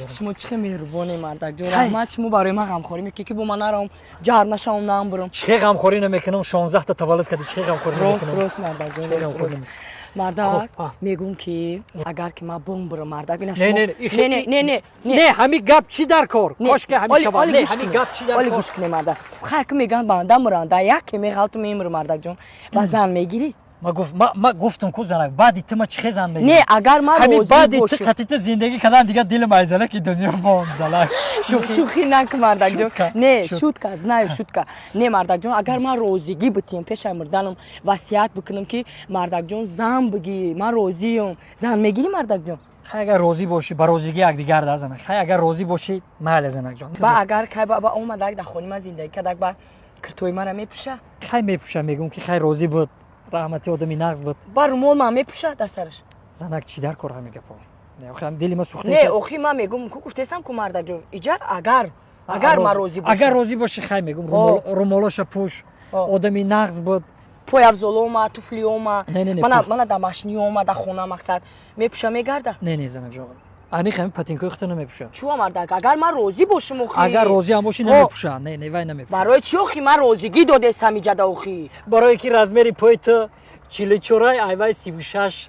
شما چه مهربانی مردک جون رحمت شما برای من غمخوری میکنی که با من نرم جهر نشم نام برم چه غمخوری نمیکنم 16 تا تولد کردی چه غمخوری نمیکنم راست مردک جون راست مردک میگم که اگر که من بم برم مردک ببین نه همین گپ چی در کار کاش که همین شب نه همین گپ چی در کار گوش کنی مردک خاک میگن بنده مرنده یک میغلط میمر مردک جون بازم میگیری ما گفتم کو زنک بعد تو ما چه زن میگی نه اگر من همین بعد تو قطعه زندگی کردن دیگه دل مایزله که دنیا ما زلک شوخی نکن مردک جون نه شوت کز نه شوت کا نه مردک جون اگر من روزگی بتیم پیش مردانم وصیت بکنم که مردک جون زن بگی من روزیم زن میگیری مردک جون اگر روزی باشی با روزگی یک دیگر در زنک اگر روزی باشی مال زنک جون با اگر که با اومدک در خونه ما زندگی کردک با کرتوی من میپوشه خی میپوشه میگم که خیر روزی بود رحمتی آدمی نقص بود بر مول ما میپوشه دسترش زنک چی در کار میگه پا نه آخه دلی ما سوخته نه آخه من میگم کو گفتم کو مردک جون ایجا اگر ما روزی باشه اگر روزی باشه خی میگم رومالوش پوش آدمی نقص بود پای افزولوما توفلیوما من در ماشینیوما در خونه مقصد میپوشه میگرده نه زنک جون آنی خمی پاتینکوی خودت نمیپوشه چوا مردک اگر من روزی باشم اخی اگر روزی هم باشی نمیپوشه نه وای نمیپوشه برای چی اخی من روزگی داده استم ایجاد اخی برای کی رزمری پای تو 44 ایوای 36